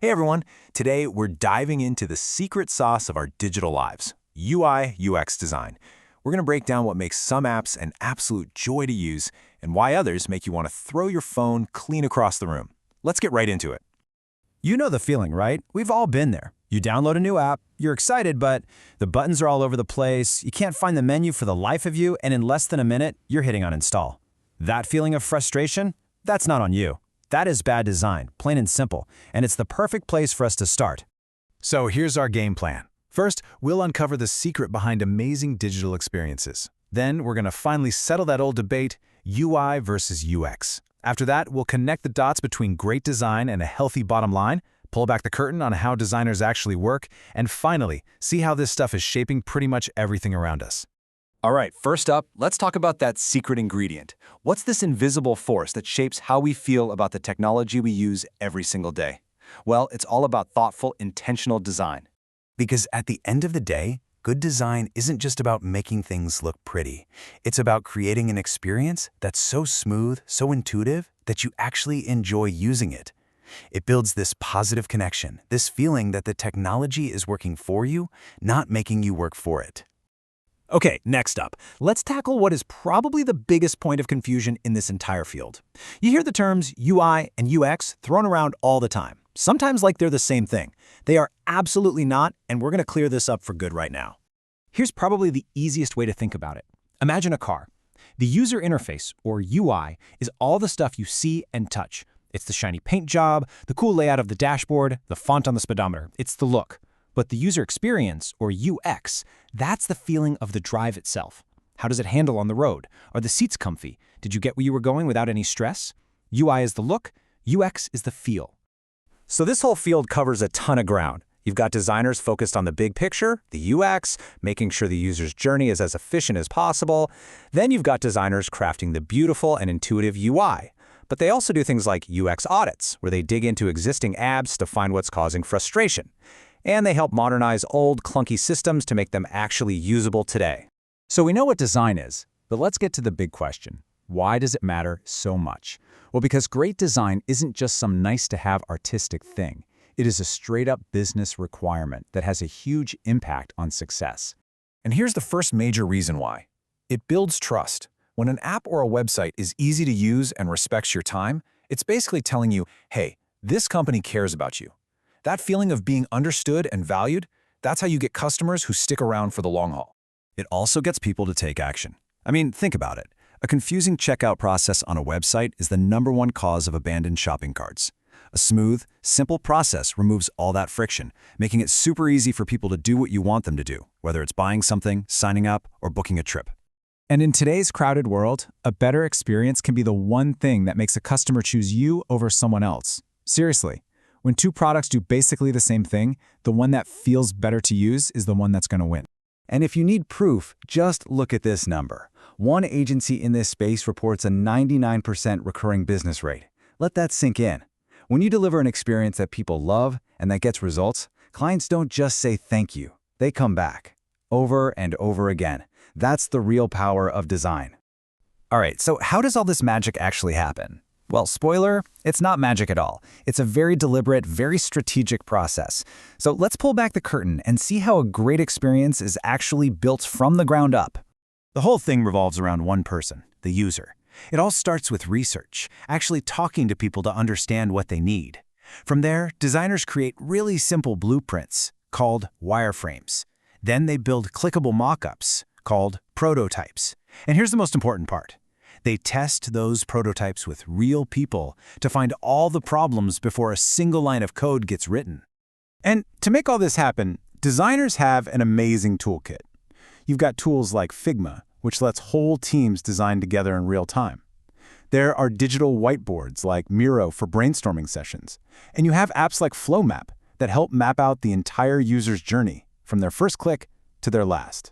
Hey everyone, today we're diving into the secret sauce of our digital lives, UI/UX design. We're going to break down what makes some apps an absolute joy to use and why others make you want to throw your phone clean across the room. Let's get right into it. You know the feeling, right? We've all been there. You download a new app, you're excited, but the buttons are all over the place, you can't find the menu for the life of you, and in less than a minute, you're hitting uninstall. That feeling of frustration? That's not on you. That is bad design, plain and simple, and it's the perfect place for us to start. So here's our game plan. First, we'll uncover the secret behind amazing digital experiences. Then we're going to finally settle that old debate, UI versus UX. After that, we'll connect the dots between great design and a healthy bottom line, pull back the curtain on how designers actually work, and finally, see how this stuff is shaping pretty much everything around us. All right, first up, let's talk about that secret ingredient. What's this invisible force that shapes how we feel about the technology we use every single day? Well, it's all about thoughtful, intentional design. Because at the end of the day, good design isn't just about making things look pretty. It's about creating an experience that's so smooth, so intuitive, that you actually enjoy using it. It builds this positive connection, this feeling that the technology is working for you, not making you work for it. Okay, next up, let's tackle what is probably the biggest point of confusion in this entire field. You hear the terms UI and UX thrown around all the time, sometimes like they're the same thing. They are absolutely not, and we're going to clear this up for good right now. Here's probably the easiest way to think about it. Imagine a car. The user interface, or UI, is all the stuff you see and touch. It's the shiny paint job, the cool layout of the dashboard, the font on the speedometer. It's the look. But the user experience, or UX, that's the feeling of the drive itself. How does it handle on the road? Are the seats comfy? Did you get where you were going without any stress? UI is the look, UX is the feel. So this whole field covers a ton of ground. You've got designers focused on the big picture, the UX, making sure the user's journey is as efficient as possible. Then you've got designers crafting the beautiful and intuitive UI. But they also do things like UX audits, where they dig into existing apps to find what's causing frustration. And they help modernize old, clunky systems to make them actually usable today. So we know what design is, but let's get to the big question. Why does it matter so much? Well, because great design isn't just some nice-to-have artistic thing. It is a straight-up business requirement that has a huge impact on success. And here's the first major reason why. It builds trust. When an app or a website is easy to use and respects your time, it's basically telling you, hey, this company cares about you. That feeling of being understood and valued, that's how you get customers who stick around for the long haul. It also gets people to take action. I mean, think about it. A confusing checkout process on a website is the #1 cause of abandoned shopping carts. A smooth, simple process removes all that friction, making it super easy for people to do what you want them to do, whether it's buying something, signing up, or booking a trip. And in today's crowded world, a better experience can be the one thing that makes a customer choose you over someone else. Seriously. When two products do basically the same thing, the one that feels better to use is the one that's going to win. And if you need proof, just look at this number. One agency in this space reports a 99% recurring business rate. Let that sink in. When you deliver an experience that people love and that gets results, clients don't just say thank you. They come back. Over and over again. That's the real power of design. All right, so how does all this magic actually happen? Well, spoiler, it's not magic at all. It's a very deliberate, very strategic process. So let's pull back the curtain and see how a great experience is actually built from the ground up. The whole thing revolves around one person, the user. It all starts with research, actually talking to people to understand what they need. From there, designers create really simple blueprints, called wireframes. Then they build clickable mock-ups, called prototypes. And here's the most important part. They test those prototypes with real people to find all the problems before a single line of code gets written. And to make all this happen, designers have an amazing toolkit. You've got tools like Figma, which lets whole teams design together in real time. There are digital whiteboards like Miro for brainstorming sessions. And you have apps like FlowMap that help map out the entire user's journey, from their first click to their last.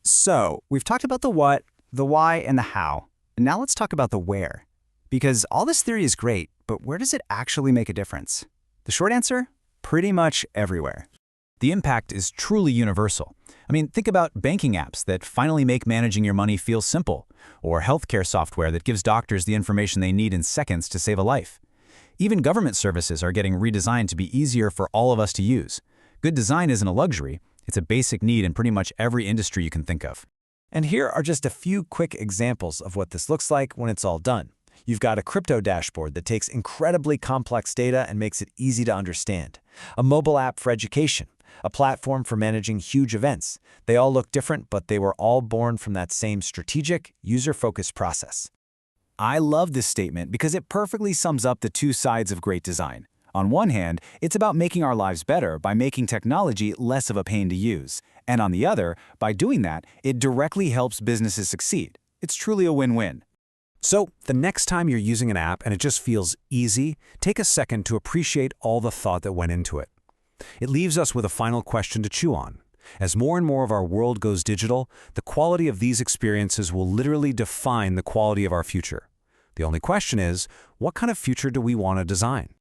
So, we've talked about the what, the why, and the how. And now let's talk about the where. Because all this theory is great, but where does it actually make a difference? The short answer? Pretty much everywhere. The impact is truly universal. I mean, think about banking apps that finally make managing your money feel simple, or healthcare software that gives doctors the information they need in seconds to save a life. Even government services are getting redesigned to be easier for all of us to use. Good design isn't a luxury, it's a basic need in pretty much every industry you can think of. And here are just a few quick examples of what this looks like when it's all done. You've got a crypto dashboard that takes incredibly complex data and makes it easy to understand. A mobile app for education. A platform for managing huge events. They all look different, but they were all born from that same strategic, user-focused process. I love this statement because it perfectly sums up the two sides of great design. On one hand, it's about making our lives better by making technology less of a pain to use. And on the other, by doing that, it directly helps businesses succeed. It's truly a win-win. So, the next time you're using an app and it just feels easy, take a second to appreciate all the thought that went into it. It leaves us with a final question to chew on. As more and more of our world goes digital, the quality of these experiences will literally define the quality of our future. The only question is, what kind of future do we want to design?